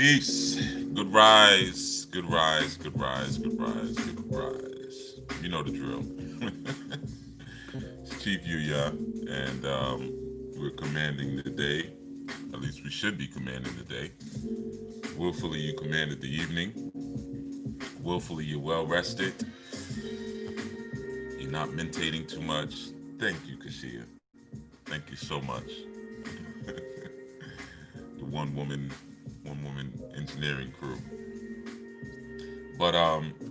Peace. Good rise. Good rise. Good rise. Good rise. Good rise. You know the drill. It's Chief Yuya, and we're commanding the day. At least we should be commanding the day. Willfully, you commanded the evening. Willfully, you're well rested. You're not mentating too much. Thank you, Kashia. Thank you so much. The one woman engineering crew. But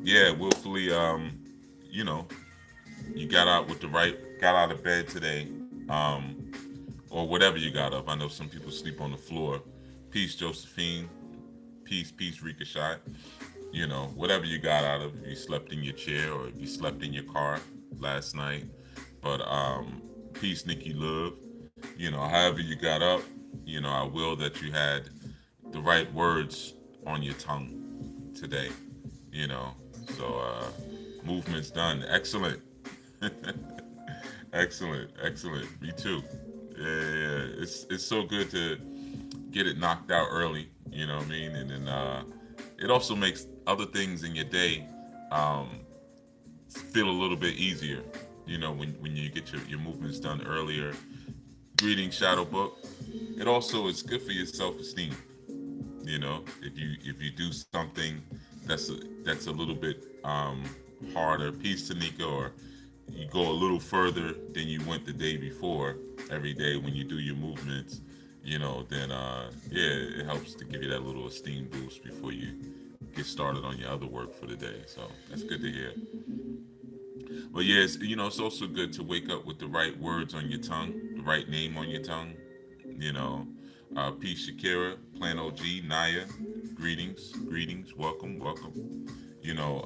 yeah, willfully, you know, you got out of bed today, or whatever you got up. I know some people sleep on the floor. Peace, Josephine. Peace, Ricochet. Whatever you got out of, if you slept in your chair or if you slept in your car last night. But peace, Nikki Love. However you got up, I will that you had the right words on your tongue today. You know, so movement's done. Excellent. Excellent. Me too. Yeah. It's so good to get it knocked out early. You know what I mean? And then it also makes other things in your day um, feel a little bit easier. When you get your movements done earlier. Greeting Shadow Book. It also is good for your self esteem. If you do something that's a little bit harder, peace Tanika, or you go a little further than you went the day before every day when you do your movements, then yeah, it helps to give you that little esteem boost before you get started on your other work for the day. So that's good to hear. But yeah, it's also good to wake up with the right words on your tongue, the right name on your tongue. You know, Peace Shakira, Plan OG, Naya, greetings, welcome. You know,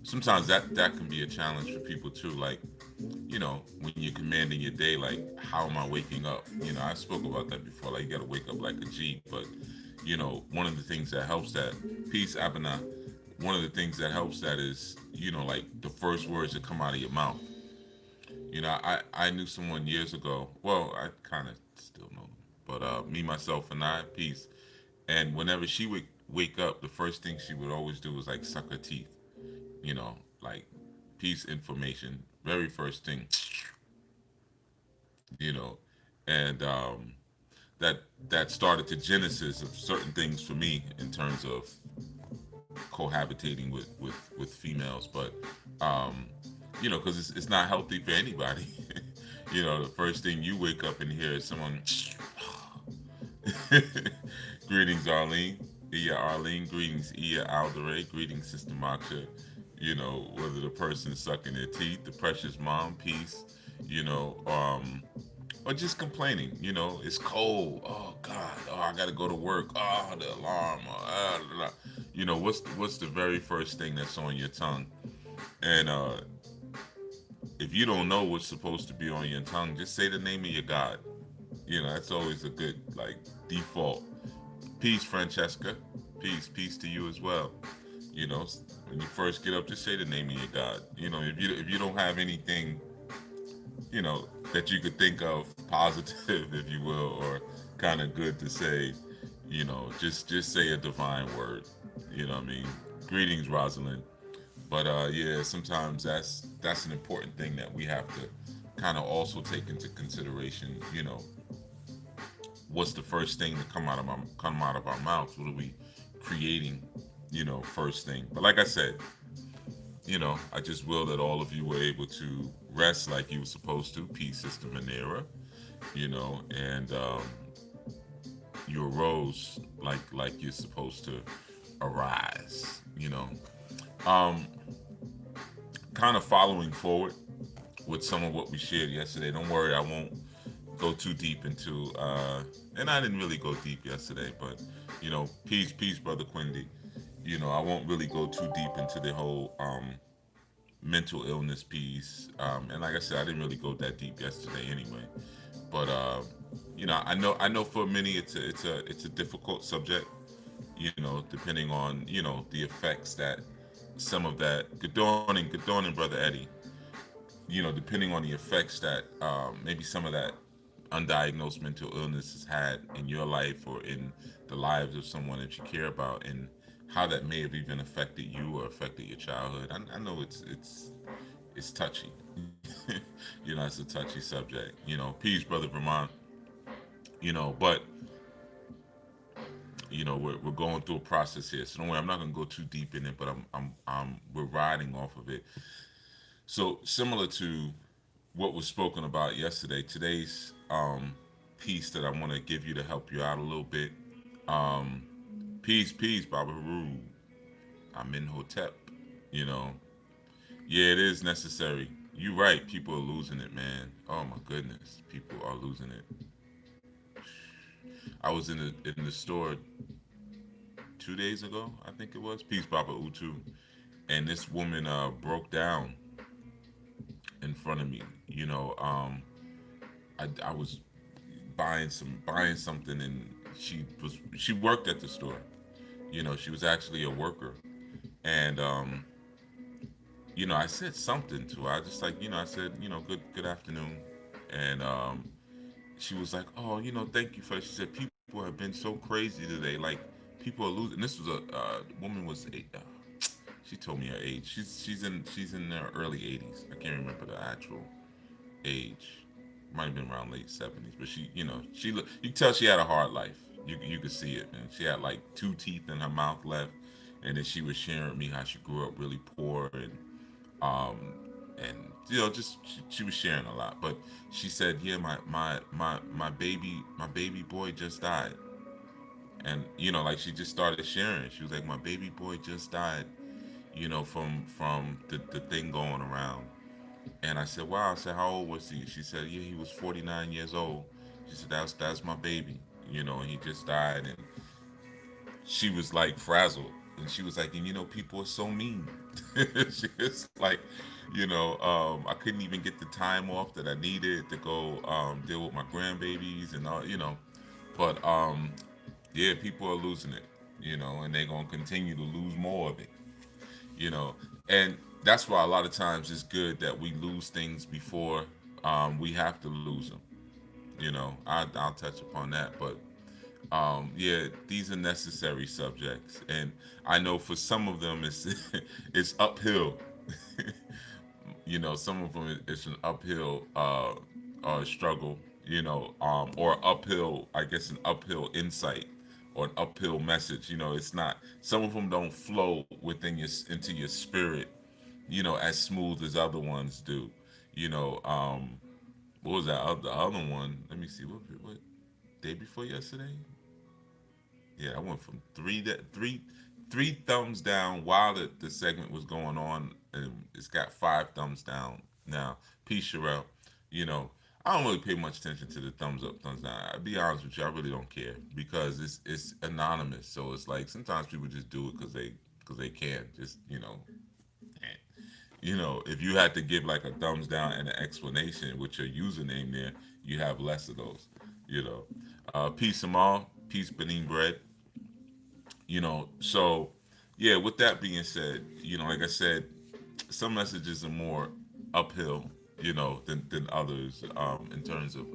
sometimes that can be a challenge for people too. Like, when you're commanding your day, like, how am I waking up? I spoke about that before. Like, you got to wake up like a G. But one of the things that helps that, peace Abana, one of the things that helps that is, like the first words that come out of your mouth. I knew someone years ago. Well, I kind of still know them, but me, myself, and I, peace. And whenever she would wake up, the first thing she would always do was like suck her teeth. Like peace information. Very first thing, you know, and that that started the genesis of certain things for me in terms of cohabitating with females. But because it's not healthy for anybody. The first thing you wake up and hear is someone. Greetings, Arlene. Iya Arlene. Greetings, Iya Aldere. Greetings, Sister Maksha. Whether the person's sucking their teeth, the precious mom, peace, you know, um, or just complaining. It's cold. Oh God. Oh, I gotta go to work. Oh, the alarm. Blah, blah. What's the very first thing that's on your tongue? And if you don't know what's supposed to be on your tongue, just say the name of your God. That's always a good like default. Peace, Francesca. Peace to you as well. You know, when you first get up, just say the name of your God. If you don't have anything, that you could think of positive, if you will, or kind of good to say, just say a divine word. You know what I mean? Greetings, Rosalind. But yeah, sometimes that's an important thing that we have to kind of also take into consideration. What's the first thing to come out of our mouths? What are we creating? First thing. But like I said, I just will that all of you were able to rest like you were supposed to. Peace, Sister Manera. And you arose like you're supposed to arise. Um, Kind of following forward with some of what we shared yesterday. Don't worry, I won't go too deep into and I didn't really go deep yesterday, but peace, brother Quindy. I won't really go too deep into the whole mental illness piece. And like I said, I didn't really go that deep yesterday anyway. But I know for many it's a difficult subject. Depending on the effects that some of that. Good dawning, brother Eddie. Depending on the effects that maybe some of that undiagnosed mental illness has had in your life or in the lives of someone that you care about, and how that may have even affected you or affected your childhood. I know it's touchy. You know, it's a touchy subject. You know, peace, brother Vermont. You know, but you know we're going through a process here, so don't worry. I'm not gonna go too deep in it, but we're riding off of it. So similar to what was spoken about yesterday, today's piece that I want to give you to help you out a little bit. Um, peace, Baba Haru. I'm in Hotep. You know, yeah, it is necessary. You're right. People are losing it, man. Oh my goodness, people are losing it. I was in the store 2 days ago, I think it was. Peace, Baba Utu, and this woman broke down in front of me. You know, I was buying something, and she worked at the store. You know, she was actually a worker, and you know, I said something to her. I just like, you know, I said, you know, good afternoon, and she was like, oh, you know, thank you for. She said people have been so crazy today. Like people are losing. And this was a woman was she told me her age. She's in her early 80s. I can't remember the actual age. Might have been around late 70s, but she, you know, you could tell she had a hard life. You could see it, man. She had like two teeth in her mouth left, and then she was sharing with me how she grew up really poor, um and you know, just she was sharing a lot. But she said, yeah, my baby boy just died, and you know, like she just started sharing. She was like, my baby boy just died, you know, from the thing going around. And I said, wow. I said, how old was he? She said, yeah, he was 49 years old. She said, that's my baby, you know, and he just died. And she was like frazzled, and she was like, and you know, people are so mean. She was like, you know, I couldn't even get the time off that I needed to go deal with my grandbabies and all, you know. But yeah, people are losing it, you know, and they're gonna continue to lose more of it, you know. And that's why a lot of times it's good that we lose things before we have to lose them. You know, I'll touch upon that, but yeah, these are necessary subjects, and I know for some of them it's it's uphill. You know, some of them it's an uphill struggle. You know, or uphill, I guess, an uphill insight or an uphill message. You know, it's not. Some of them don't flow within your into your spirit, you know, as smooth as other ones do. You know, what was that the other one? Let me see, what day before yesterday? Yeah, I went from three thumbs down while the segment was going on, and it's got five thumbs down now. Peace, Sherelle. You know, I don't really pay much attention to the thumbs up, thumbs down. I'll be honest with you, I really don't care because it's anonymous. So it's like sometimes people just do it because they can. Just, you know, you know, if you had to give like a thumbs down and an explanation with your username there, you have less of those. You know, peace Amal, peace Benin bread. You know, so yeah. With that being said, you know, like I said, some messages are more uphill, you know, than others in terms of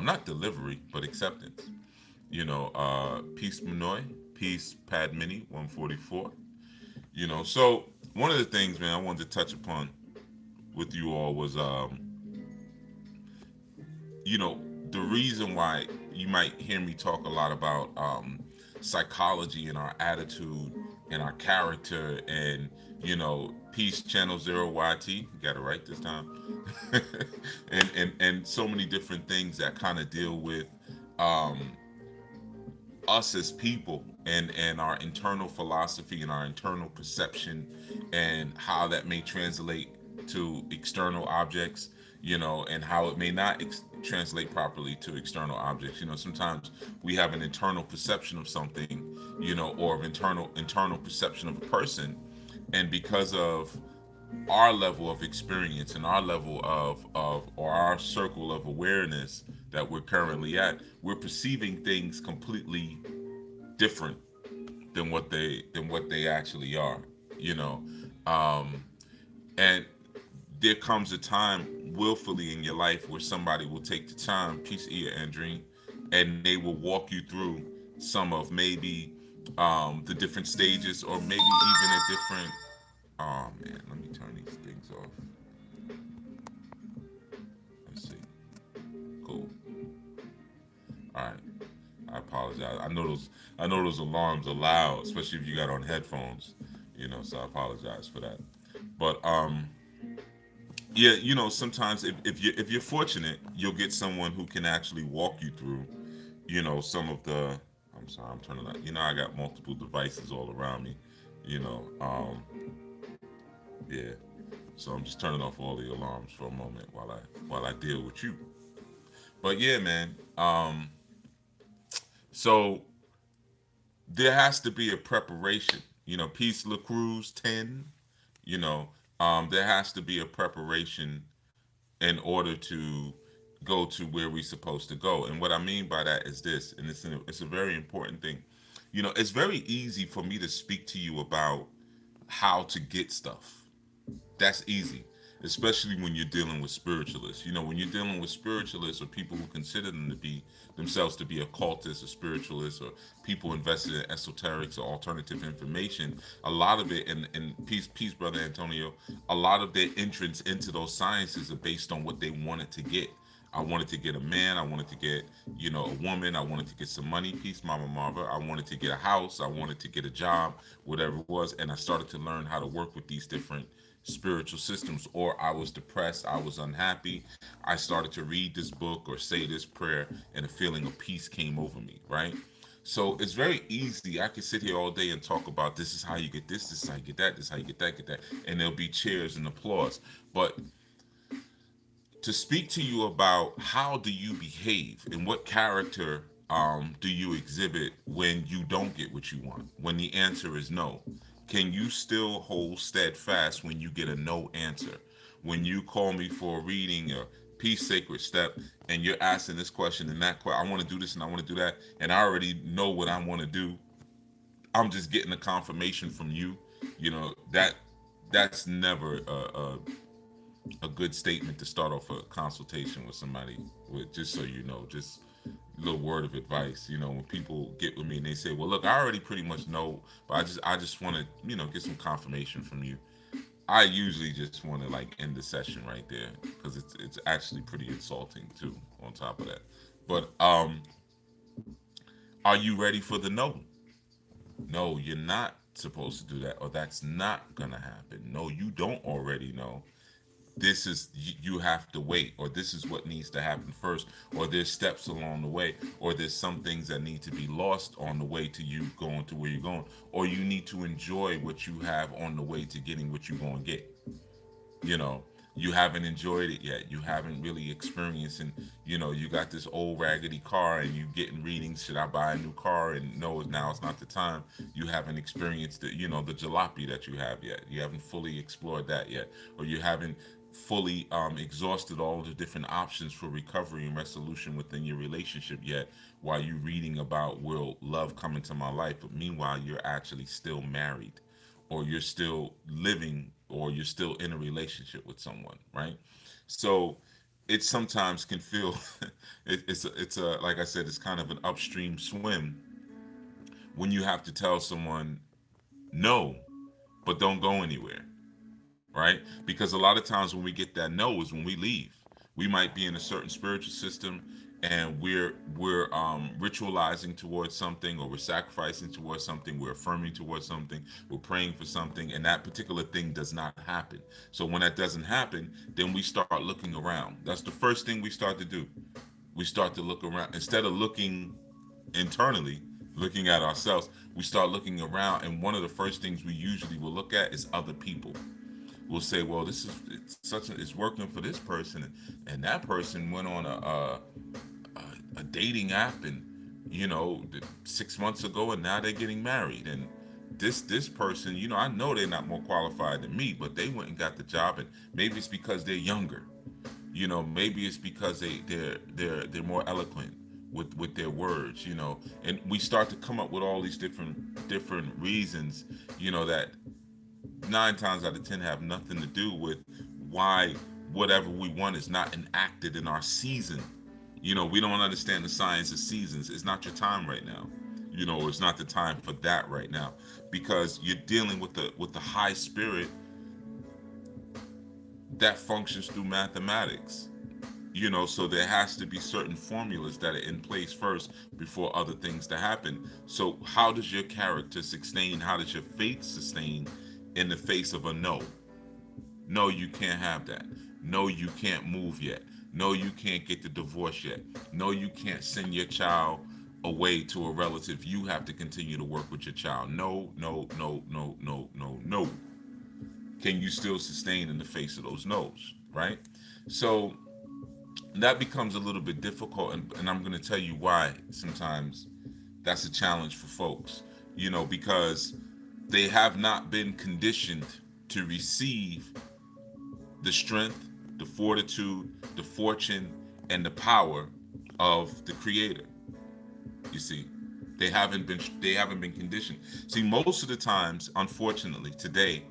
not delivery but acceptance. You know, peace Manoy, peace Pad Mini 144. You know, so one of the things, man, I wanted to touch upon with you all was, you know, the reason why you might hear me talk a lot about psychology and our attitude and our character and, you know, peace channel 0YT, got it right this time. And so many different things that kind of deal with um us as people and our internal philosophy and our internal perception and how that may translate to external objects, you know, and how it may not translate properly to external objects. You know, sometimes we have an internal perception of something, you know, or of internal perception of a person, and because of our level of experience and our level of or our circle of awareness that we're currently at, we're perceiving things completely different than what they actually are, you know. um and there comes a time willfully in your life where somebody will take the time, peace ear Andrine, and they will walk you through some of maybe the different stages, or maybe even a different. Oh man, let me turn these things off. Let's see. Cool. All right. I apologize. I know those alarms are loud, especially if you got on headphones. So I apologize for that. But yeah, sometimes if you're fortunate, you'll get someone who can actually walk you through, some of the. I'm sorry, I'm turning on. I got multiple devices all around me. You know, yeah. So I'm just turning off all the alarms for a moment while I deal with you. But yeah, man. So there has to be a preparation. Peace LaCruz 10. You know, there has to be a preparation in order to go to where we're supposed to go. And what I mean by that is this, and it's a very important thing. It's very easy for me to speak to you about how to get stuff. That's easy, especially when you're dealing with spiritualists. When you're dealing with spiritualists, or people who consider themselves to be occultists or spiritualists, or people invested in esoterics or alternative information. A lot of it, and peace, brother Antonio. A lot of their entrance into those sciences are based on what they wanted to get. I wanted to get a man. I wanted to get, a woman. I wanted to get some money. Peace, Mama Marva. I wanted to get a house. I wanted to get a job, whatever it was. And I started to learn how to work with these different spiritual systems. Or I was depressed. I was unhappy. I started to read this book or say this prayer, and a feeling of peace came over me, right? So it's very easy. I could sit here all day and talk about this is how you get this is how you get that, this is how you get that, and there'll be cheers and applause. But to speak to you about how do you behave and what character do you exhibit when you don't get what you want, when the answer is no. Can you still hold steadfast when you get a no answer? When you call me for a reading or peace sacred step, and you're asking this question and that question, I want to do this and I want to do that, and I already know what I want to do. I'm just getting a confirmation from you. That's never a good statement to start off a consultation with somebody with. Just so you know, just a little word of advice. When people get with me and they say, well, look, I already pretty much know, but I just want to get some confirmation from you. I usually just want to like end the session right there, because it's actually pretty insulting too, on top of that. But are you ready for the no? No, you're not supposed to do that, or that's not gonna happen. No, you don't already know. This is, you have to wait, or this is what needs to happen first, or there's steps along the way, or there's some things that need to be lost on the way to you going to where you're going, or you need to enjoy what you have on the way to getting what you're going to get. you know you haven't enjoyed it yet. You haven't really experienced, and you got this old raggedy car and you getting readings, should I buy a new car? And no, now it's not the time. You haven't experienced the jalopy that you have yet. You haven't fully explored that yet, or you haven't fully exhausted all the different options for recovery and resolution within your relationship yet, while you reading about will love come into my life, but meanwhile you're actually still married, or you're still living, or you're still in a relationship with someone, right? So it sometimes can feel it's a like I said, it's kind of an upstream swim when you have to tell someone no, but don't go anywhere, right? Because a lot of times when we get that no is when we leave. We might be in a certain spiritual system, and we're ritualizing towards something, or we're sacrificing towards something, we're affirming towards something, we're praying for something, and that particular thing does not happen. So when that doesn't happen, then we start looking around. That's the first thing we start to do. We start to look around instead of looking internally, looking at ourselves. We start looking around, and one of the first things we usually will look at is other people. We'll say, well, it's working for this person, and that person went on a dating app, and 6 months ago, and now they're getting married. And this person, I know they're not more qualified than me, but they went and got the job. And maybe it's because they're younger. Maybe it's because they're more eloquent with their words. And we start to come up with all these different reasons, that 9 times out of 10 have nothing to do with why whatever we want is not enacted in our season. We don't understand the science of seasons. It's not your time right now. It's not the time for that right now, because you're dealing with the high spirit that functions through mathematics. So there has to be certain formulas that are in place first before other things to happen. So how does your character sustain? How does your faith sustain in the face of a no? No, you can't have that. No, you can't move yet. No, you can't get the divorce yet. No, you can't send your child away to a relative. You have to continue to work with your child. No, no, no, no, no, no, no. Can you still sustain in the face of those no's? Right? So that becomes a little bit difficult, and I'm going to tell you why sometimes that's a challenge for folks, because they have not been conditioned to receive the strength, the fortitude, the fortune, and the power of the creator. You see, they haven't been conditioned. See, most of the times, unfortunately, today,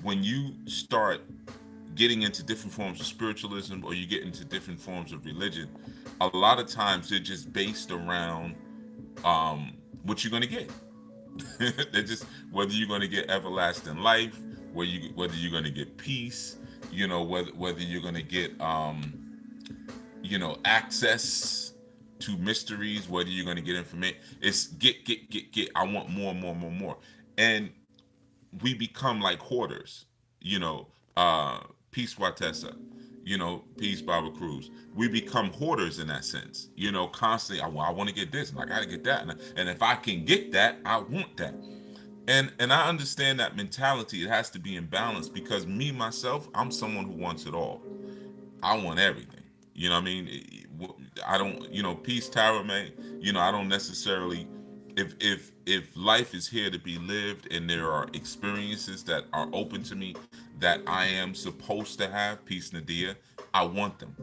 when you start getting into different forms of spiritualism, or you get into different forms of religion, a lot of times they're just based around what you're going to get. They're just whether you're going to get everlasting life, whether you're going to get peace, whether you're going to get access to mysteries, whether you're going to get information. It's get. I want more, more, more, more, and we become like hoarders. You know, Peace Watessa. Peace Baba Cruz. We become hoarders in that sense. Constantly. I want to get this, and I got to get that, and if I can get that, I want that. And I understand that mentality. It has to be in balance, because me myself, I'm someone who wants it all. I want everything. You know what I mean? I don't, peace, Tara May. I don't necessarily. If life is here to be lived, and there are experiences that are open to me that I am supposed to have, peace, Nadia, I want them.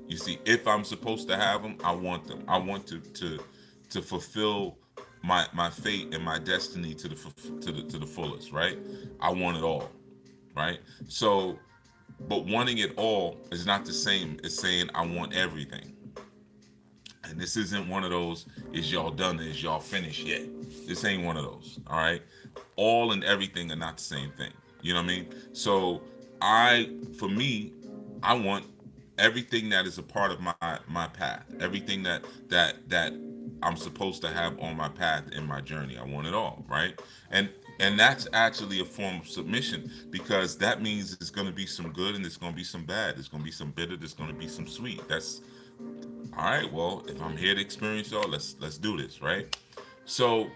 You see, if I'm supposed to have them, I want them. I want to fulfill my fate and my destiny to the fullest. Right? I want it all. Right? So, but wanting it all is not the same as saying I want everything. And this isn't one of those, is y'all done, is y'all finished yet? This ain't one of those. All right. All and everything are not the same thing. You know what I mean? So for me, I want everything that is a part of my path, everything that I'm supposed to have on my path in my journey. I want it all, right? And and that's actually a form of submission, because that means there's going to be some good and there's going to be some bad. There's going to be some bitter. There's going to be some sweet. That's all right. Well, if I'm here to experience y'all, let's do this, right? So,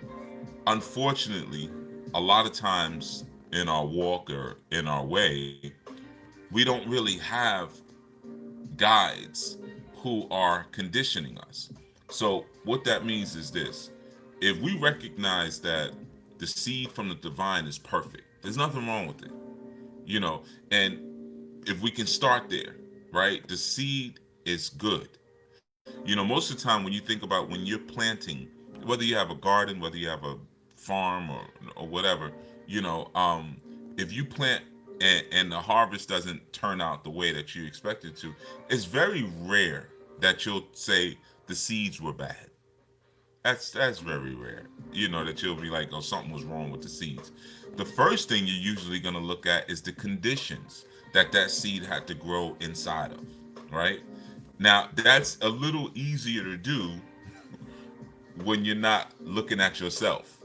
unfortunately, a lot of times in our walk or in our way, we don't really have guides who are conditioning us. So, what that means is this: if we recognize that the seed from the divine is perfect, there's nothing wrong with it, you know, and if we can start there, right? The seed is good. Most of the time when you think about when you're planting, whether you have a garden, whether you have a farm or whatever, if you plant and the harvest doesn't turn out the way that you expect it to, it's very rare that you'll say the seeds were bad. That's very rare. That you'll be like, oh, something was wrong with the seeds. The first thing you're usually going to look at is the conditions that seed had to grow inside of, right? Now, that's a little easier to do when you're not looking at yourself.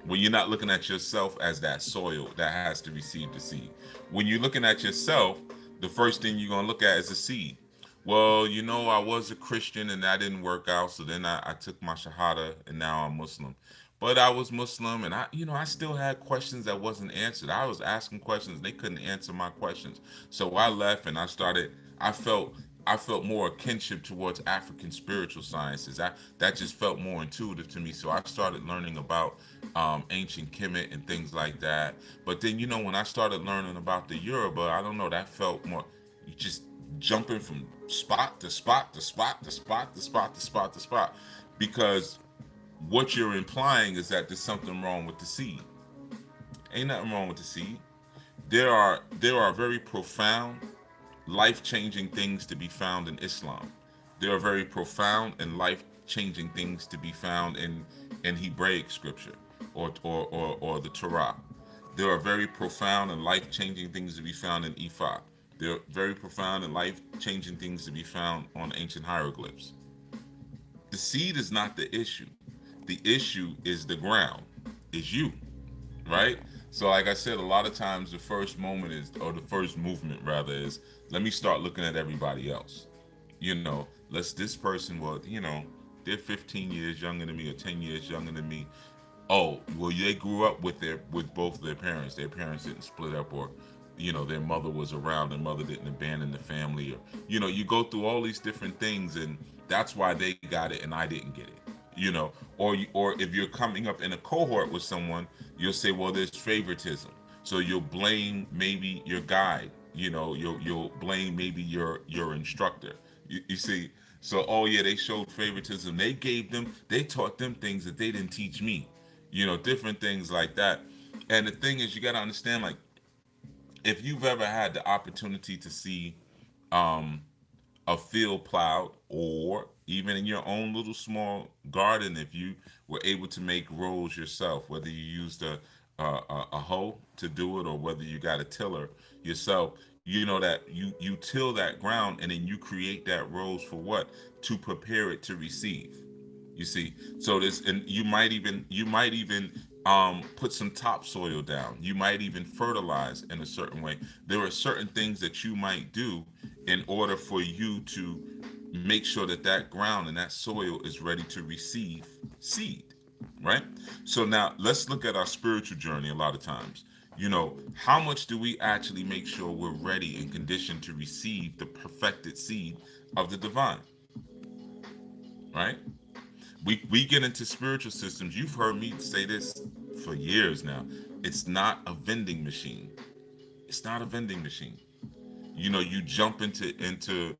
When you're not looking at yourself as that soil that has to receive the seed. When you're looking at yourself, the first thing you're going to look at is the seed. Well, I was a Christian and that didn't work out, so then I took my Shahada and now I'm Muslim. But I was Muslim and I still had questions that wasn't answered. I was asking questions and they couldn't answer my questions. So I left and I felt more kinship towards African spiritual sciences. That just felt more intuitive to me. So I started learning about ancient Kemet and things like that. But then, when I started learning about the Yoruba, I don't know, that felt more just jumping from spot to spot to spot to spot to spot to spot to spot. Because what you're implying is that there's something wrong with the seed. Ain't nothing wrong with the seed. There are very profound life-changing things to be found in Islam. There are very profound and life-changing things to be found in Hebraic scripture or the Torah. There are very profound and life-changing things to be found in Ifa. There are very profound and life-changing things to be found on ancient hieroglyphs. The seed is not the issue. The issue is the ground, is you, right? So, like I said, a lot of times the first moment is, or the first movement rather, is let me start looking at everybody else. Let's this person, well, they're 15 years younger than me or 10 years younger than me. Oh, well, they grew up with both of their parents. Their parents didn't split up, or their mother was around. Their mother didn't abandon the family, or you go through all these different things, and that's why they got it and I didn't get it. Or if you're coming up in a cohort with someone, you'll say, well, there's favoritism. So you'll blame maybe your guide. You'll blame maybe your instructor. You see, so oh yeah, they showed favoritism. They taught them things that they didn't teach me. Different things like that. And the thing is, you got to understand, like, if you've ever had the opportunity to see um, a field plowed, or even in your own little small garden, if you were able to make rows yourself, whether you used a hoe to do it or whether you got a tiller yourself, you know that you till that ground and then you create that rows for what? To prepare it to receive. You see, so this, and you might even put some topsoil down. You might even fertilize in a certain way. There are certain things that you might do in order for you to make sure that that ground and that soil is ready to receive seed, right? So now let's look at our spiritual journey. A lot of times, how much do we actually make sure we're ready and conditioned to receive the perfected seed of the divine, right? We get into spiritual systems. You've heard me say this for years now. It's not a vending machine. It's not a vending machine. You jump into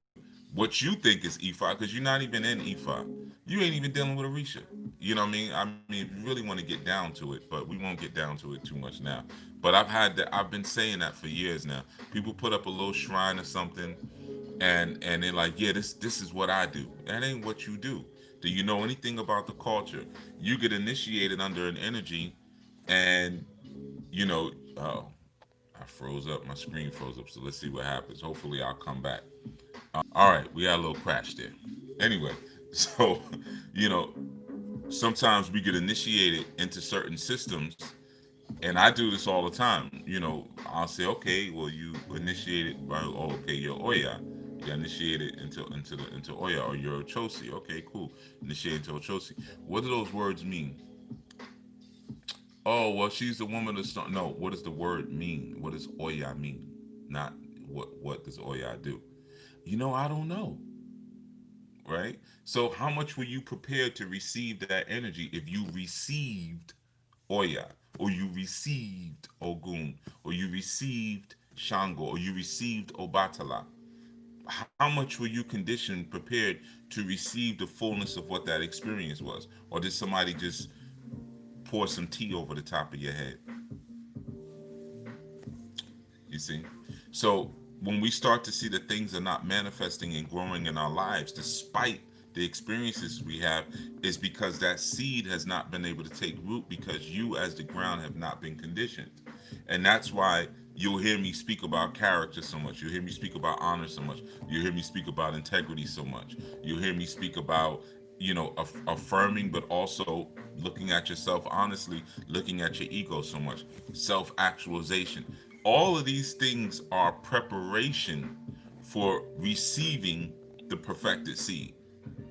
what you think is EFI because you're not even in EFI. You ain't even dealing with Arisha. You know what I mean? I mean, if you really want to get down to it, but we won't get down to it too much now. But I've been saying that for years now. People put up a little shrine or something, and they're like, yeah, this is what I do. That ain't what you do. Do you know anything about the culture? You get initiated under an energy, and oh, I froze up. My screen froze up. So let's see what happens. Hopefully, I'll come back. All right, we had a little crash there. Anyway, so you know, sometimes we get initiated into certain systems, and I do this all the time. I'll say, okay, well, you initiated by, oh, okay, you're Oya. You got initiated into Oya, or you're Ochosi. Okay, cool. Initiated into Ochosi. What do those words mean? Oh, well, she's the woman of stone. No, what does the word mean? What does Oya mean? Not what does Oya do? I don't know, right? So how much were you prepared to receive that energy if you received Oya, or you received Ogun, or you received Shango, or you received Obatala? How much were you conditioned, prepared to receive the fullness of what that experience was? Or did somebody just pour some tea over the top of your head? You see? So when we start to see that things are not manifesting and growing in our lives, despite the experiences we have, is because that seed has not been able to take root because you, as the ground, have not been conditioned. And that's why you'll hear me speak about character so much. You'll hear me speak about honor so much. You'll hear me speak about integrity so much. You'll hear me speak about, affirming, but also looking at yourself honestly, looking at your ego so much, self actualization. All of these things are preparation for receiving the perfected seed.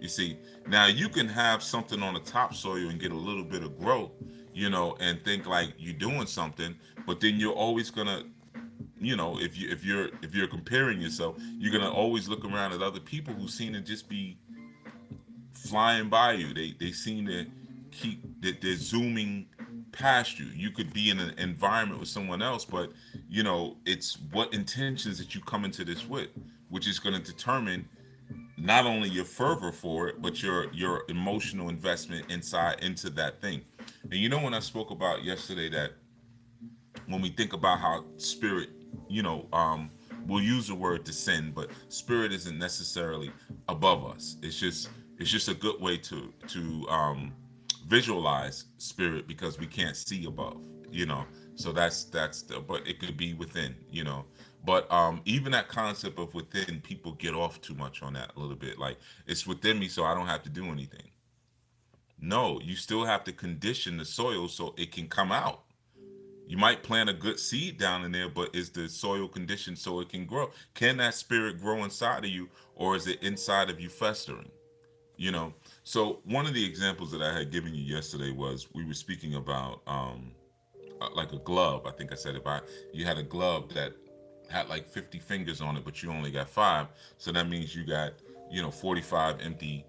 You see, now you can have something on the topsoil and get a little bit of growth, and think like you're doing something, but then you're always gonna, if you're comparing yourself, you're gonna always look around at other people who seem to just be flying by you. They seem to keep that they're zooming past you. You could be in an environment with someone else, but it's what intentions that you come into this with, which is going to determine not only your fervor for it, but your emotional investment inside into that thing. And when I spoke about yesterday that when we think about how spirit, you know, um, we'll use the word descend, but spirit isn't necessarily above us. It's just a good way to visualize spirit because we can't see above, you know. So that's the, but it could be within, you know. But even that concept of within, people get off too much on that a little bit. Like, it's within me, so I don't have to do anything. No, you still have to condition the soil so it can come out. You might plant a good seed down in there, but is the soil conditioned so it can grow? Can that spirit grow inside of you, or is it inside of you festering? You know. So one of the examples that I had given you yesterday was we were speaking about like a glove. I think I said about you had a glove that had like 50 fingers on it, but you only got five. So that means you got 45 empty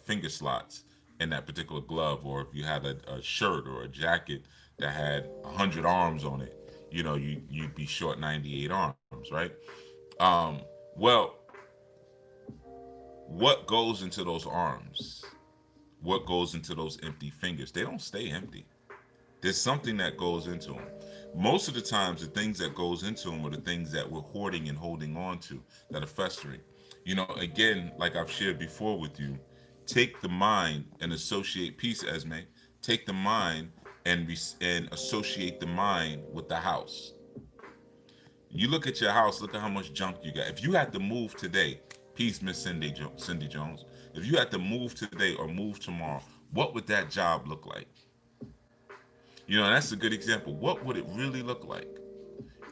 finger slots in that particular glove. Or if you had a shirt or a jacket that had 100 arms on it, you'd be short 98 arms, right? Um, well, what goes into those arms? What goes into those empty fingers? They don't stay empty. There's something that goes into them. Most of the times, the things that goes into them are the things that we're hoarding and holding on to, that are festering. Again, like I've shared before with you, take the mind and associate peace, Esme. Take the mind and associate the mind with the house. You look at your house, look at how much junk you got. If you had to move today, peace, Miss Cindy Jones. If you had to move today or move tomorrow, what would that job look like? That's a good example. What would it really look like?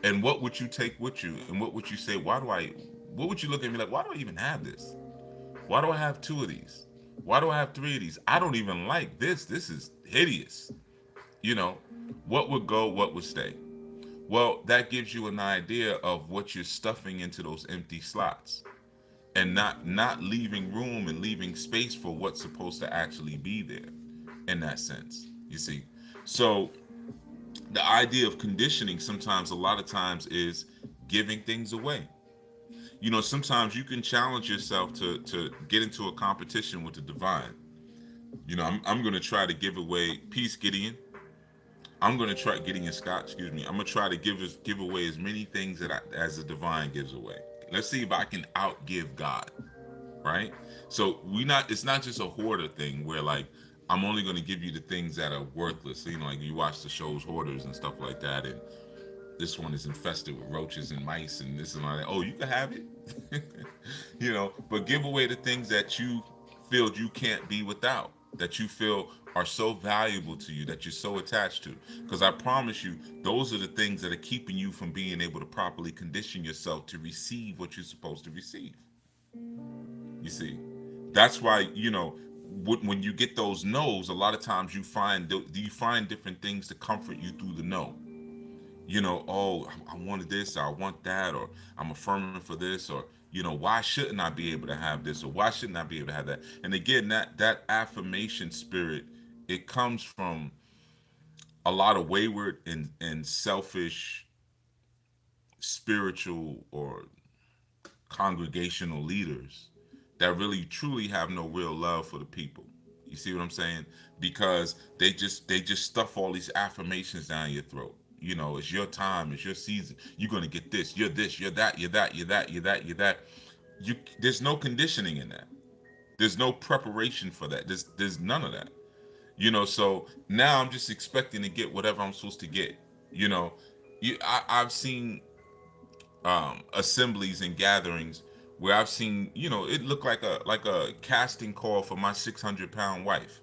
And what would you take with you? And what would you say, what would you look at me like, why do I even have this? Why do I have two of these? Why do I have three of these? I don't even like this. This is hideous. You know, what would go, what would stay? Well, that gives you an idea of what you're stuffing into those empty slots and not leaving room and leaving space for what's supposed to actually be there in that sense. You see? So the idea of conditioning sometimes a lot of times is giving things away. Sometimes you can challenge yourself to get into a competition with the divine. I'm going to try to give away peace, Gideon. I'm going to try Gideon Scott, excuse me. I'm going to try to give away as many things as the divine gives away. Let's see if I can outgive God, right? So it's not just a hoarder thing where like I'm only going to give you the things that are worthless. Like you watch the shows Hoarders and stuff like that, and this one is infested with roaches and mice and this and all that. Oh, you can have it. But give away the things that you feel you can't be without, that you feel are so valuable to you, that you're so attached to. Because I promise you, those are the things that are keeping you from being able to properly condition yourself to receive what you're supposed to receive. You see, that's why when you get those no's, a lot of times you find different things to comfort you through the no. Oh, I wanted this, or I want that, or I'm affirming for this, or why shouldn't I be able to have this, or why shouldn't I be able to have that? And again, that affirmation spirit, it comes from a lot of wayward and selfish spiritual or congregational leaders that really truly have no real love for the people. You see what I'm saying? Because they just stuff all these affirmations down your throat. It's your time, it's your season. You're gonna get this, you're that, you're that, you're that, you're that, you're that. There's no conditioning in that. There's no preparation for that. There's none of that. So now I'm just expecting to get whatever I'm supposed to get. You know, I've seen assemblies and gatherings where I've seen, it looked like a casting call for my 600-pound wife.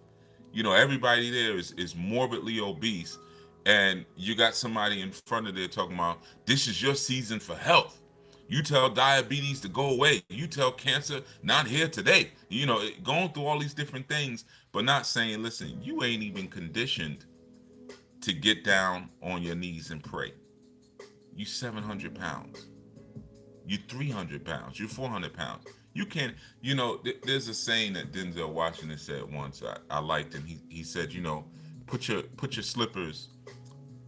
Everybody there is morbidly obese, and you got somebody in front of there talking about this is your season for health. You tell diabetes to go away. You tell cancer not here today. Going through all these different things, but not saying, listen, you ain't even conditioned to get down on your knees and pray. You 700 pounds. You 300 pounds. You 400 pounds. You can't. There's a saying that Denzel Washington said once. I liked him. He said, put your slippers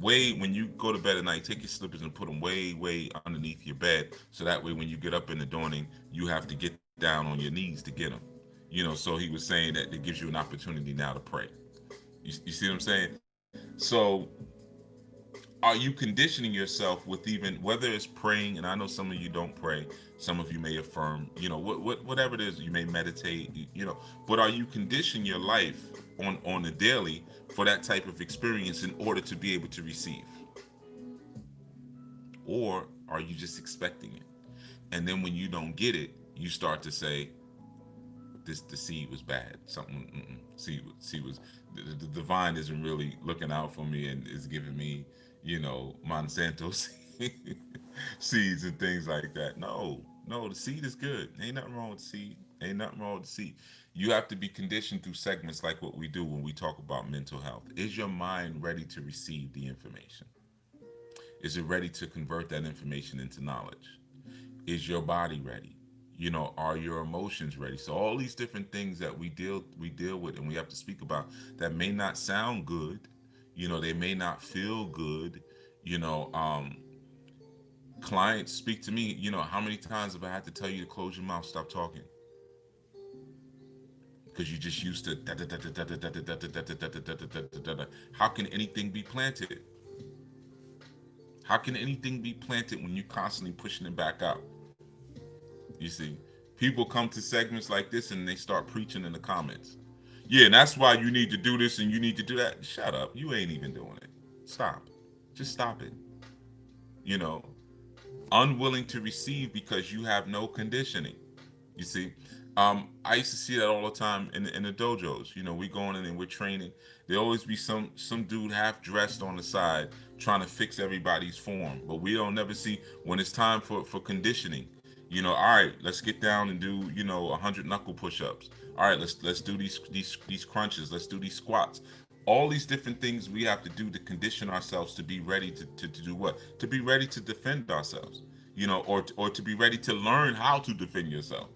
way when you go to bed at night. Take your slippers and put them way underneath your bed, so that way when you get up in the morning, you have to get down on your knees to get them. So he was saying that it gives you an opportunity now to pray. You see what I'm saying? So are you conditioning yourself with, even whether it's praying, and I know some of you don't pray, some of you may affirm, whatever it is, you may meditate, but are you conditioning your life on the daily for that type of experience in order to be able to receive, or are you just expecting it? And then when you don't get it, you start to say, this the seed was bad. Something seed was the divine isn't really looking out for me and is giving me, Monsanto seeds and things like that. No, no, the seed is good. Ain't nothing wrong with the seed. Ain't nothing wrong with the seed. You have to be conditioned through segments like what we do when we talk about mental health. Is your mind ready to receive the information? Is it ready to convert that information into knowledge? Is your body ready? Are your emotions ready? So all these different things that we deal with and we have to speak about that may not sound good, they may not feel good. you know um Clients speak to me, how many times have I had to tell you to close your mouth, stop talking, because you're just used to how can anything be planted? How can anything be planted when you're constantly pushing it back out? You see, people come to segments like this and they start preaching in the comments. Yeah, and that's why you need to do this and you need to do that. Shut up. You ain't even doing it. Stop. Just stop it. You know, Unwilling to receive because you have no conditioning. You see, I used to see that all the time in the dojos. We going in and we're training. There always be some dude half dressed on the side trying to fix everybody's form, but we don't never see when it's time for conditioning. All right, let's get down and do 100 knuckle push-ups. All right, let's do these crunches. Let's do these squats. All these different things we have to do to condition ourselves to be ready to do what? To be ready to defend ourselves. Or to be ready to learn how to defend yourself.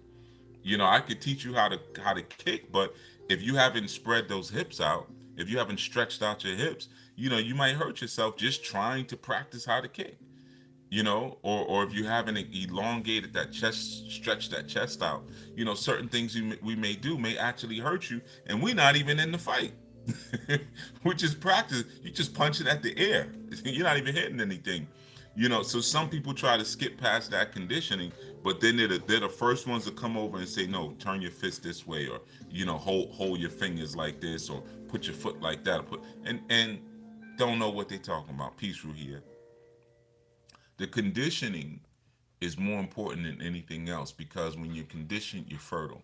I could teach you how to kick, but if you haven't spread those hips out, if you haven't stretched out your hips, you might hurt yourself just trying to practice how to kick. Or if you haven't elongated that chest, stretch that chest out, certain things we may do may actually hurt you, and we're not even in the fight. Which is practice. You just punch it at the air. You're not even hitting anything. So some people try to skip past that conditioning, but then they're the first ones to come over and say, no, turn your fist this way, or hold your fingers like this, or put your foot like that, or and don't know what they're talking about. Peaceful here. The conditioning is more important than anything else, because when you're conditioned, you're fertile.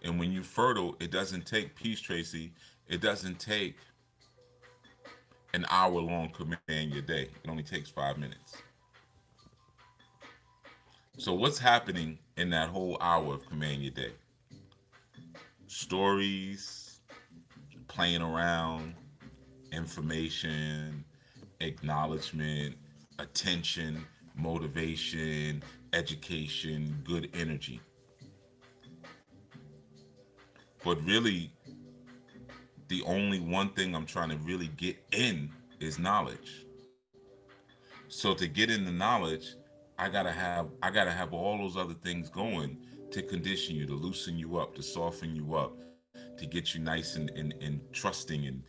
And when you're fertile, it doesn't take, Peace Tracy, it doesn't take an hour long command your day. It only takes 5 minutes. So what's happening in that whole hour of command your day? Stories, playing around, information, acknowledgement, attention, motivation, education, good energy. But really, the only one thing I'm trying to really get in is knowledge. So to get into knowledge, I gotta have all those other things going to condition you, to loosen you up, to soften you up, to get you nice and trusting, and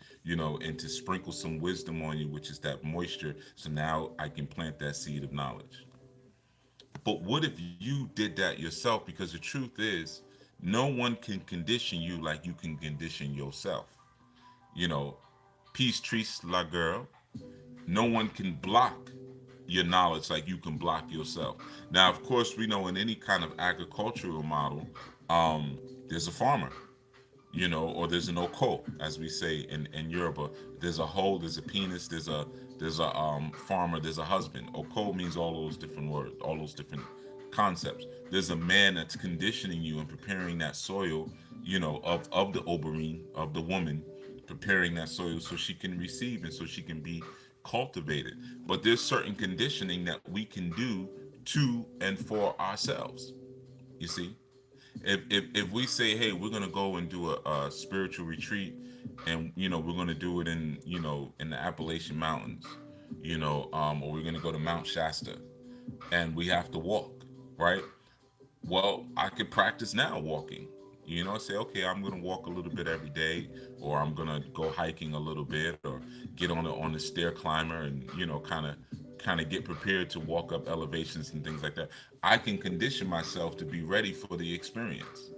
to sprinkle some wisdom on you, which is that moisture. So now I can plant that seed of knowledge. But what if you did that yourself? Because the truth is, no one can condition you like you can condition yourself. You know, Peace treats la girl. No one can block your knowledge like you can block yourself. Now, of course, we know in any kind of agricultural model, there's a farmer, or there's an oko, as we say in Yoruba. There's a hoe, there's a penis, there's a farmer, there's a husband. Oko means all those different words, all those different concepts. There's a man that's conditioning you and preparing that soil, of the oberine of the woman, preparing that soil so she can receive and so she can be cultivated. But there's certain conditioning that we can do to and for ourselves. You see, if we say, hey, we're gonna go and do a spiritual retreat, and we're gonna do it in the Appalachian Mountains, or we're gonna go to Mount Shasta, and we have to walk, right? Well, I could practice now walking. Say, okay, I'm gonna walk a little bit every day, or I'm gonna go hiking a little bit, or get on the stair climber, and kind of get prepared to walk up elevations and things like that. I can condition myself to be ready for the experience.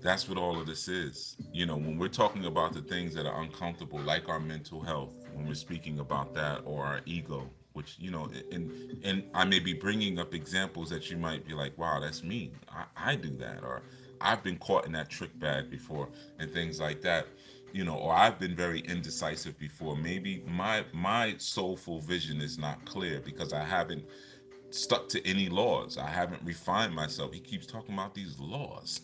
That's what all of this is. When we're talking about the things that are uncomfortable, like our mental health, when we're speaking about that, or our ego, which and I may be bringing up examples that you might be like, wow, that's me. I do that, or I've been caught in that trick bag before, and things like that. Or I've been very indecisive before. Maybe my soulful vision is not clear because I haven't stuck to any laws. I haven't refined myself. He keeps talking about these laws,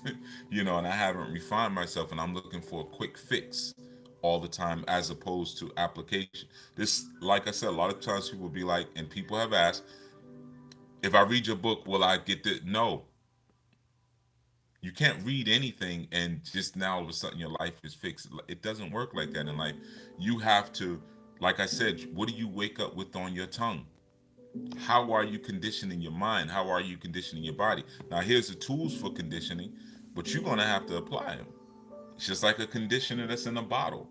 and I haven't refined myself, and I'm looking for a quick fix all the time as opposed to application. This, like I said, a lot of times people will be like, and people have asked, if I read your book, will I get the? No, you can't read anything and just now all of a sudden your life is fixed. It doesn't work like that in life. You have to, like I said, what do you wake up with on your tongue? How are you conditioning your mind? How are you conditioning your body? Now, here's the tools for conditioning, but you're going to have to apply them. It's just like a conditioner that's in a bottle.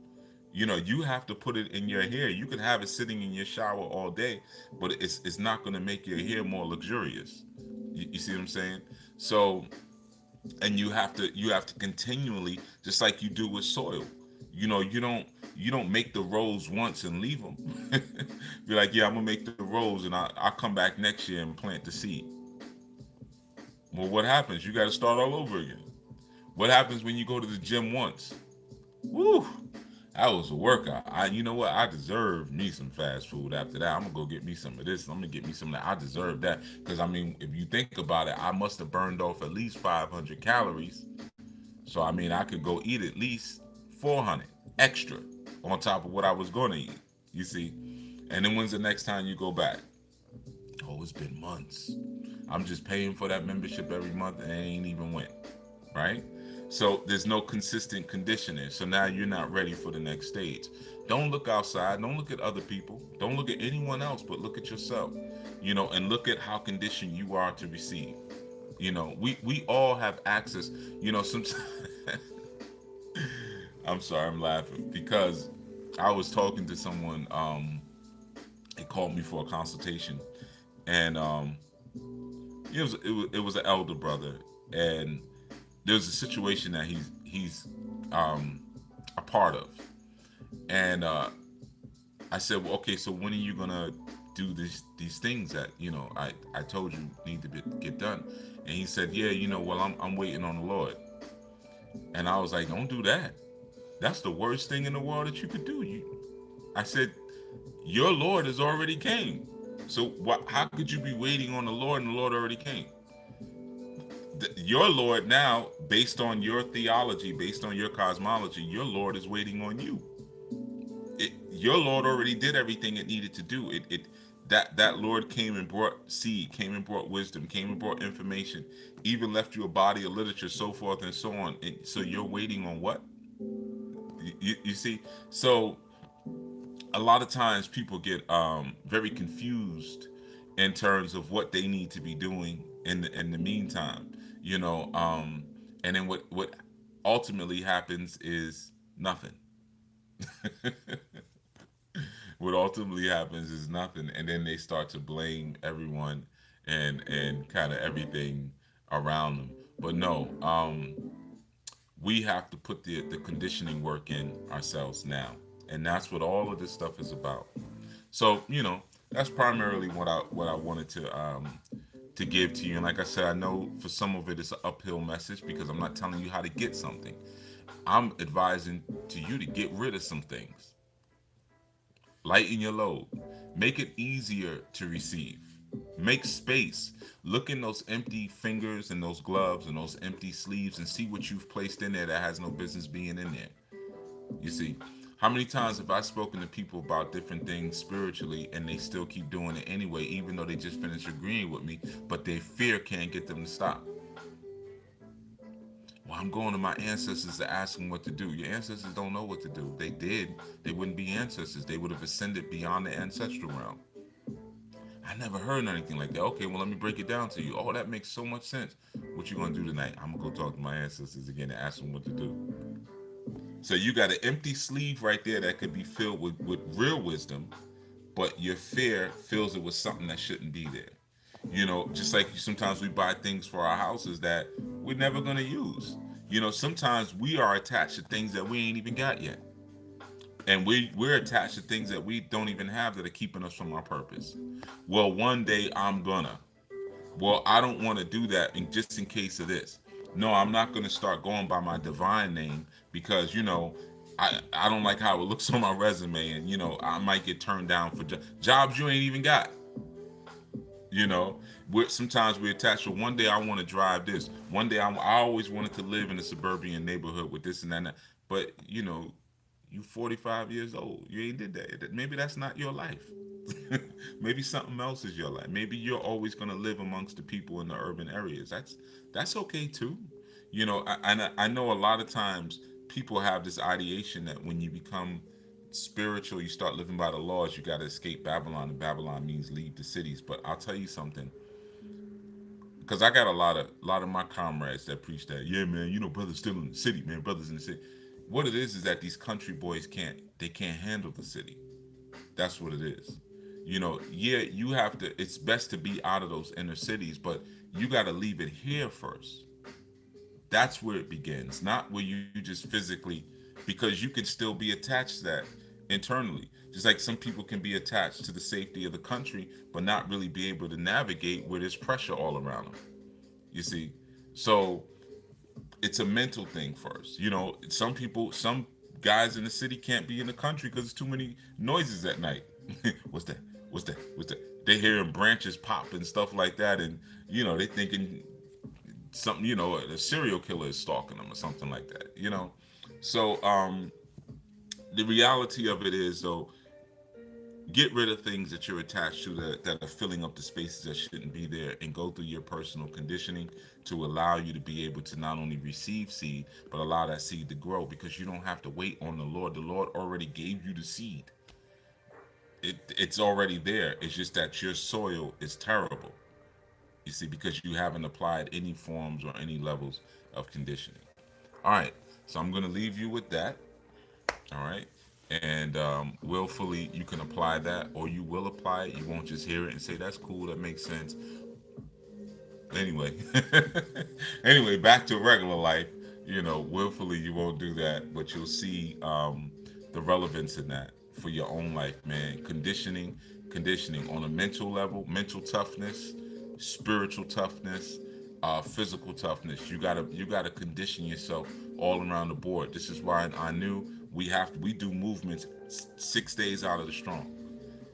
You have to put it in your hair. You can have it sitting in your shower all day, but it's not going to make your hair more luxurious. You see what I'm saying? So, and you have to continually, just like you do with soil. You don't make the rows once and leave them. Be like, yeah, I'm gonna make the rows, and I'll come back next year and plant the seed. Well, what happens? You got to start all over again. What happens when you go to the gym once? Woo! That was a workout. You know what? I deserve me some fast food after that. I'm gonna go get me some of this. I'm gonna get me some of that. I deserve that because I mean, if you think about it, I must have burned off at least 500 calories. So I mean, I could go eat at least 400 extra on top of what I was gonna eat. You see? And then when's the next time you go back? Oh, it's been months. I'm just paying for that membership every month and it ain't even went. Right? So there's no consistent conditioning. So now you're not ready for the next stage. Don't look outside. Don't look at other people. Don't look at anyone else, but look at yourself. And look at how conditioned you are to receive. We all have access. Sometimes I'm sorry, I'm laughing because I was talking to someone. He called me for a consultation, and it was an elder brother, and there's a situation that he's um, a part of, and I said, well, okay, so when are you gonna do these things that I told you need to get done? And he said, yeah, well, I'm waiting on the Lord, and I was like, don't do that. That's the worst thing in the world that you could do. I said, your Lord has already came. So how could you be waiting on the Lord and the Lord already came? Your Lord now, based on your theology, based on your cosmology, your Lord is waiting on you. Your Lord already did everything it needed to do. That Lord came and brought seed, came and brought wisdom, came and brought information, even left you a body of literature, so forth and so on. And so you're waiting on what? You see? So a lot of times people get very confused in terms of what they need to be doing in the meantime, and then what ultimately happens is nothing. What ultimately happens is nothing, and then they start to blame everyone and kind of everything around them. But no, we have to put the conditioning work in ourselves now, and that's what all of this stuff is about. So that's primarily what I wanted to give to you. And like I said, I know for some of it it's an uphill message because I'm not telling you how to get something. I'm advising to you to get rid of some things. Lighten your load. Make it easier to receive. Make space. Look in those empty fingers and those gloves and those empty sleeves and see what you've placed in there that has no business being in there. You see, how many times have I spoken to people about different things spiritually and they still keep doing it anyway, even though they just finished agreeing with me, but their fear can't get them to stop? Well, I'm going to my ancestors to ask them what to do. Your ancestors don't know what to do. They wouldn't be ancestors. They would have ascended beyond the ancestral realm. I never heard anything like that. Okay, well, let me break it down to you. Oh, that makes so much sense. What you gonna do tonight? I'm gonna go talk to my ancestors again and ask them what to do. So you got an empty sleeve right there that could be filled with real wisdom, but your fear fills it with something that shouldn't be there. Just like sometimes we buy things for our houses that we're never gonna use. Sometimes we are attached to things that we ain't even got yet. And we're attached to things that we don't even have that are keeping us from our purpose. Well, one day I'm gonna. Well, I don't want to do that, and just in case of this. No, I'm not going to start going by my divine name because I don't like how it looks on my resume, and I might get turned down for jobs you ain't even got. You know, sometimes we attach to one day I want to drive this. One day I always wanted to live in a suburban neighborhood with this and that. And that. But you 45 years old. You ain't did that. Maybe that's not your life. Maybe something else is your life. Maybe you're always going to live amongst the people in the urban areas. That's okay too. I know a lot of times people have this ideation that when you become spiritual, you start living by the laws, you got to escape Babylon, and Babylon means leave the cities. But I'll tell you something, because I got a lot of my comrades that preach that. Yeah, man, brothers still in the city, man. Brothers in the city. What it is that these country boys can't handle the city. That's what it is. Yeah, you have to. It's best to be out of those inner cities, but you got to leave it here first. That's where it begins, not where you just physically, because you can still be attached to that internally. Just like some people can be attached to the safety of the country, but not really be able to navigate where there's pressure all around them. You see, so it's a mental thing first. Some guys in the city can't be in the country because there's too many noises at night. What's that? What's that? What's that? They hearing branches pop and stuff like that, and they thinking something. A serial killer is stalking them or something like that. So the reality of it is, though, get rid of things that you're attached to that are filling up the spaces that shouldn't be there, and go through your personal conditioning to allow you to be able to not only receive seed but allow that seed to grow, because you don't have to wait on the Lord already gave you the seed. It's already there. It's just that your soil is terrible, you see, because you haven't applied any forms or any levels of conditioning. All right, so I'm going to leave you with that. All right. And willfully, you can apply that, or you will apply it. You won't just hear it and say, that's cool, that makes sense. Anyway, anyway, back to regular life. Willfully, you won't do that, but you'll see the relevance in that for your own life, man. Conditioning on a mental level, mental toughness, spiritual toughness, physical toughness. You gotta condition yourself all around the board. This is why I knew we do movements 6 days out of the strong.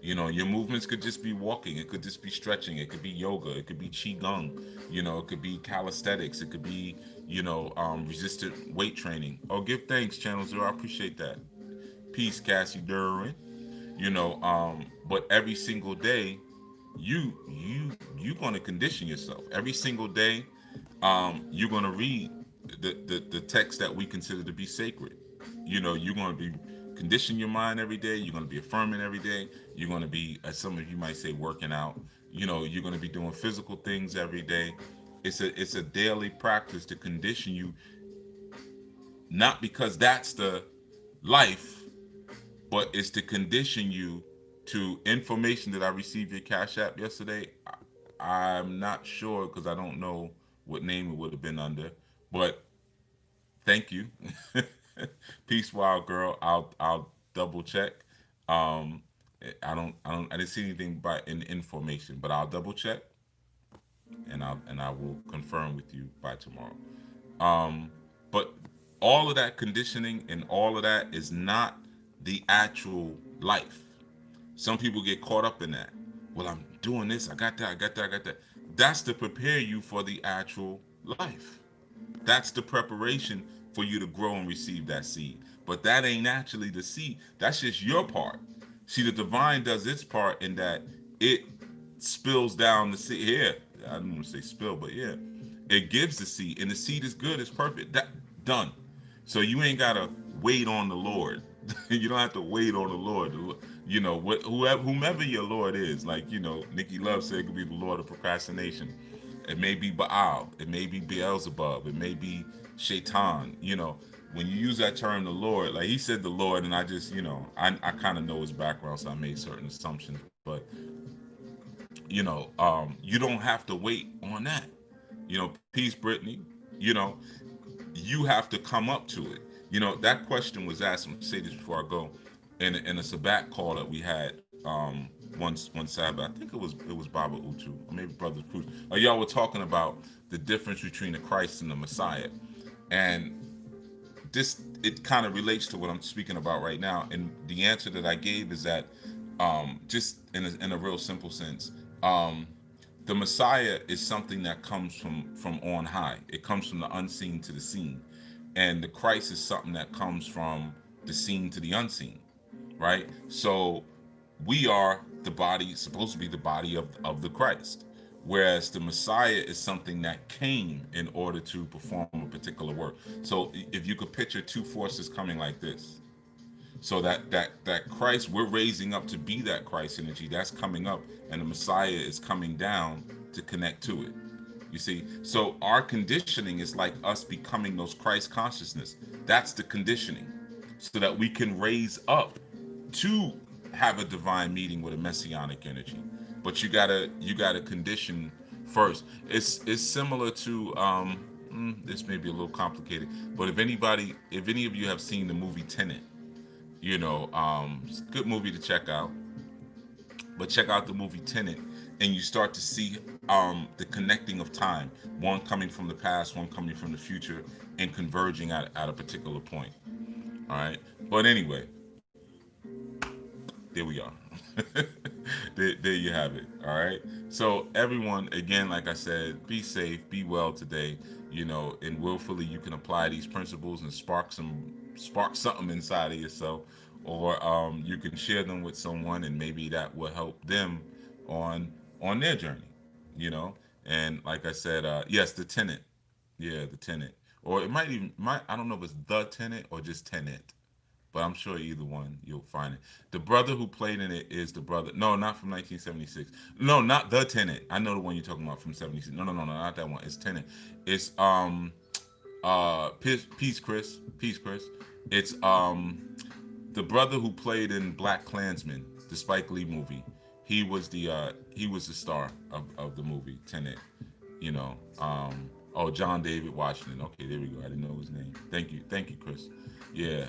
Your movements could just be walking, it could just be stretching, it could be yoga, it could be qigong, it could be calisthenics, it could be resistant weight training. Oh, give thanks, Channel Zero, I appreciate that. Peace, Cassie Duran. But every single day, you gonna condition yourself. Every single day, you're gonna read the text that we consider to be sacred. You're gonna be conditioning your mind every day. You're gonna be affirming every day. You're gonna be, as some of you might say, working out. You're gonna be doing physical things every day. It's a daily practice to condition you, not because that's the life, but it's to condition you to information that I received your Cash App yesterday. I'm not sure because I don't know what name it would have been under, but thank you. Peace, wild girl. I'll double check. Um, I didn't see anything by in information, but I'll double check, and I will confirm with you by tomorrow. Um, but all of that conditioning and all of that is not the actual life. Some people get caught up in that. Well, I'm doing this. I got that. I got that. I got that. That's to prepare you for the actual life. That's the preparation for you to grow and receive that seed. But that ain't actually the seed. That's just your part. See, the divine does its part in that it spills down the seed. Here, I don't want to say spill, but yeah, it gives the seed, and the seed is good. It's perfect. That done. So you ain't gotta wait on the Lord. You don't have to wait on the Lord. whomever your Lord is, like Nikki Love said, it could be the Lord of procrastination. It may be Baal. It may be Beelzebub. It may be Shaitan. When you use that term, the Lord, like he said, the Lord, and I just, I kind of know his background, so I made certain assumptions. But you don't have to wait on that. Peace, Brittany. You know, you have to come up to it. That question was asked. I'm gonna say this before I go. In a Sabbat call that we had one Sabbath, I think it was Baba Utu or maybe Brother Cruz. Y'all were talking about the difference between the Christ and the Messiah, and this it kind of relates to what I'm speaking about right now. And the answer that I gave is that just in a real simple sense, um, the Messiah is something that comes from on high. It comes from the unseen to the seen, and the Christ is something that comes from the seen to the unseen, right? So we are the body, supposed to be the body of the Christ, whereas the Messiah is something that came in order to perform a particular work. So if you could picture two forces coming like this, so that Christ, we're raising up to be that Christ energy that's coming up, and the Messiah is coming down to connect to it. You see, so our conditioning is like us becoming those Christ consciousness. That's the conditioning, so that we can raise up to have a divine meeting with a messianic energy. But you gotta condition first. It's similar to this may be a little complicated, but if any of you have seen the movie Tenet, it's a good movie to check out. But check out the movie Tenet, and you start to see the connecting of time, one coming from the past, one coming from the future, and converging at a particular point. All right. But anyway, there we are. there you have it. All right. So everyone, again, like I said, be safe, be well today. And willfully you can apply these principles and spark something inside of yourself, or you can share them with someone, and maybe that will help them on on their journey. You know. And like I said, yes, the tenant. Yeah, the tenant. Or it might I don't know if it's the tenant or just tenant, but I'm sure either one you'll find it. The brother who played in it is the brother. No, not from 1976. No, not the Tenant. I know the one you're talking about from 76. No, no, no, no, not that one. It's Tenant. It's Peace Chris. It's the brother who played in Black Klansman, the Spike Lee movie. He was the star of the movie Tenet. Oh, John David Washington. Okay, there we go. I didn't know his name. Thank you, Chris. Yeah,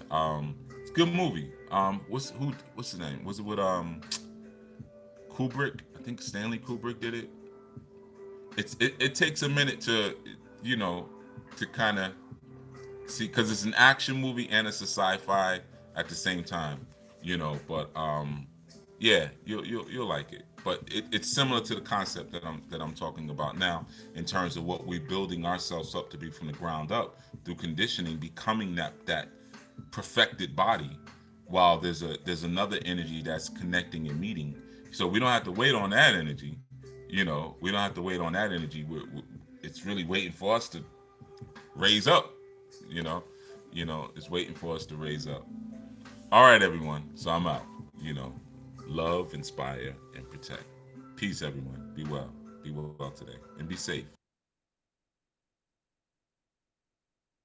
it's a good movie. What's his name? Was it with Kubrick? I think Stanley Kubrick did it. It takes a minute you know to kind of see, because it's an action movie and it's a sci-fi at the same time. But yeah, you'll like it. But it's similar to the concept that I'm talking about now, in terms of what we're building ourselves up to be from the ground up through conditioning, becoming that perfected body, while there's another energy that's connecting and meeting. So we don't have to wait on that energy. We don't have to wait on that energy. It's really waiting for us to raise up. You know, it's waiting for us to raise up. All right, everyone. So I'm out. You know, love, inspire, and protect. Peace, everyone. Be well. Be well today, and be safe.